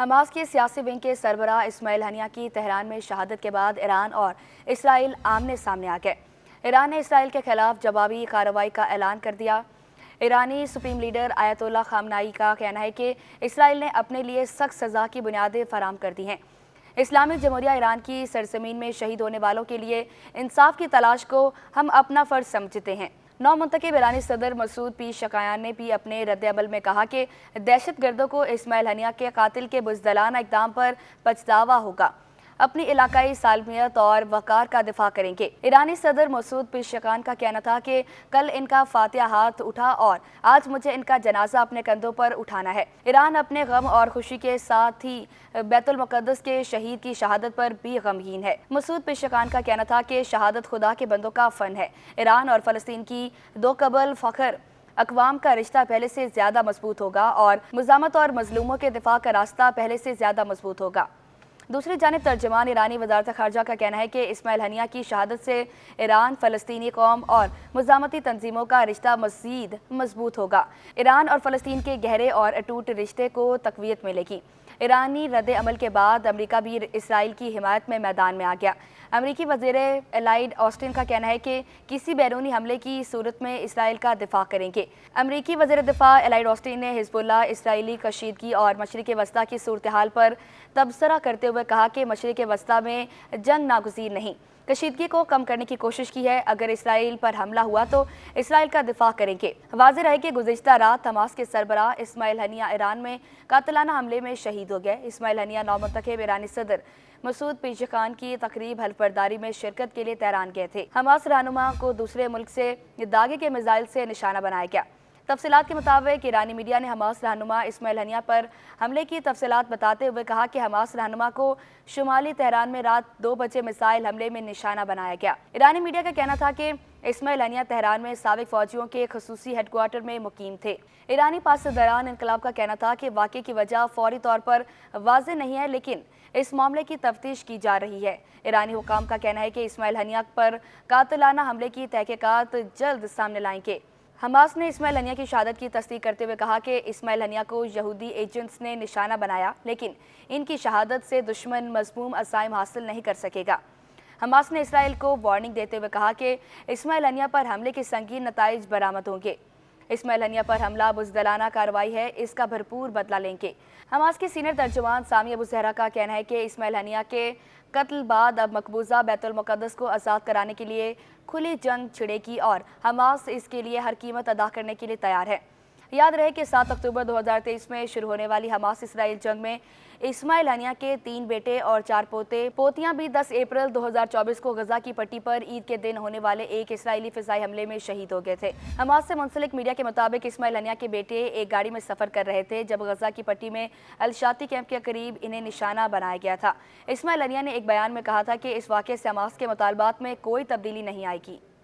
Hamas کے سیاسی wing کے سربراہ اسماعیل ہنیہ کی تہران میں شہادت کے بعد ایران اور اسرائیل آمنے سامنے آ گئے۔ ایران نے اسرائیل کے خلاف جوابی کارروائی کا اعلان کر دیا۔ ایرانی سپریم لیڈر آیت اللہ خامنائی کا کہنا ہے کہ اسرائیل نے اپنے لیے سخت سزا کی بنیادیں فراہم کر دی ہیں۔ اسلامی جمہوریہ ایران کی سرزمین میں شہید ہونے والوں کے لیے انصاف کی تلاش کو ہم اپنا فرض سمجھتے ہیں۔ نو منتخب ایرانی صدر مسعود پیزشکیان نے بھی اپنے رد عمل میں کہا کہ دہشت گردوں کو اسماعیل ہنیہ کے قاتل کے بزدلانہ اقدام پر پچھتاوا ہوگا، اپنی علاقائی سالمیت اور وقار کا دفاع کریں گے۔ ایرانی صدر مسعود پیزشکیان کا کہنا تھا کہ کل ان کا فاتحہ ہاتھ اٹھا اور آج مجھے ان کا جنازہ اپنے کندھوں پر اٹھانا ہے۔ ایران اپنے غم اور خوشی کے ساتھ ہی بیت المقدس کے شہید کی شہادت پر بھی غمگین ہے۔ مسعود پیزشکیان کا کہنا تھا کہ شہادت خدا کے بندوں کا فن ہے۔ ایران اور فلسطین کی دو قبل فخر اقوام کا رشتہ پہلے سے زیادہ مضبوط ہوگا اور مزاحمت اور مظلوموں کے دفاع کا راستہ پہلے سے زیادہ مضبوط ہوگا۔ دوسری جانب ترجمان ایرانی وزارت خارجہ کا کہنا ہے کہ اسماعیل ہنیہ کی شہادت سے ایران، فلسطینی قوم اور مزاحمتی تنظیموں کا رشتہ مزید مضبوط ہوگا۔ ایران اور فلسطین کے گہرے اور اٹوٹ رشتے کو تقویت ملے گی۔ ایرانی رد عمل کے بعد امریکہ بھی اسرائیل کی حمایت میں میدان میں آ گیا۔ امریکی وزیر لائیڈ آسٹن کا کہنا ہے کہ کسی بیرونی حملے کی صورت میں اسرائیل کا دفاع کریں گے۔ امریکی وزیر دفاع لائیڈ آسٹن نے حزب اللہ، اسرائیلی کشیدگی اور مشرق وسطیٰ کی صورتحال پر تبصرہ کرتے ہوئے کہا کہ مشرق وسطیٰ میں جنگ ناگزیر نہیں، کشیدگی کو کم کرنے کی کوشش کی ہے۔ اگر اسرائیل پر حملہ ہوا تو اسرائیل کا دفاع کریں گے۔ واضح رہے کہ گزشتہ رات حماس کے سربراہ اسماعیل ہنیہ ایران میں قاتلانہ حملے میں شہید ہو گئے۔ اسماعیل ہنیہ نو منتخب ایرانی صدر مسعود پیزشکیان کی تقریب حلف برداری میں شرکت کے لیے تہران گئے تھے۔ حماس رہنما کو دوسرے ملک سے داغے کے میزائل سے نشانہ بنایا گیا۔ تفصیلات کے مطابق ایرانی میڈیا نے حماس رہنما اسماعیل ہنیہ پر حملے کی تفصیلات بتاتے ہوئے کہا کہ حماس رہنما کو شمالی تہران میں رات 2 بجے میزائل حملے میں نشانہ بنایا گیا۔ ایرانی میڈیا کا کہنا تھا کہ اسماعیل ہنیہ تہران میں سابق فوجیوں کے خصوصی ہیڈ کوارٹر میں مقیم تھے۔ ایرانی پاسداران انقلاب کا کہنا تھا کہ واقعے کی وجہ فوری طور پر واضح نہیں ہے، لیکن اس معاملے کی تفتیش کی جا رہی ہے۔ ایرانی حکام کا کہنا ہے کہ اسماعیل ہنیہ پر قاتلانہ حملے کی تحقیقات جلد سامنے لائیں گے۔ حماس نے اسماعیل ہنیہ کی شہادت کی تصدیق کرتے ہوئے کہا کہ اسماعیل ہنیہ کو یہودی ایجنٹس نے نشانہ بنایا، لیکن ان کی شہادت سے دشمن مذموم عزائم حاصل نہیں کر سکے گا۔ حماس نے اسرائیل کو وارننگ دیتے ہوئے کہا کہ اسماعیل ہنیہ پر حملے کے سنگین نتائج برآمد ہوں گے۔ اسماعیل ہنیہ پر حملہ بزدلانہ کارروائی ہے، اس کا بھرپور بدلہ لیں گے۔ حماس کے سینئر ترجمان سامی ابو زہرا کا کہنا ہے کہ اسماعیل ہنیہ کے قتل بعد اب مقبوضہ بیت المقدس کو آزاد کرانے کے لیے کھلی جنگ چھڑے گی اور حماس اس کے لیے ہر قیمت ادا کرنے کے لیے تیار ہے۔ یاد رہے کہ 7 اکتوبر 2023 میں شروع ہونے والی حماس اسرائیل جنگ میں اسماعیل ہنیہ کے 3 بیٹے اور 4 پوتے پوتیاں بھی 10 اپریل 2024 کو غزہ کی پٹی پر عید کے دن ہونے والے ایک اسرائیلی فضائی حملے میں شہید ہو گئے تھے۔ حماس سے منسلک میڈیا کے مطابق اسماعیل ہنیہ کے بیٹے ایک گاڑی میں سفر کر رہے تھے جب غزہ کی پٹی میں الشاطی کیمپ کے قریب انہیں نشانہ بنایا گیا تھا۔ اسماعیل ہنیہ نے ایک بیان میں کہا تھا کہ اس واقعے سے حماس کے مطالبات میں کوئی تبدیلی نہیں آئے گی۔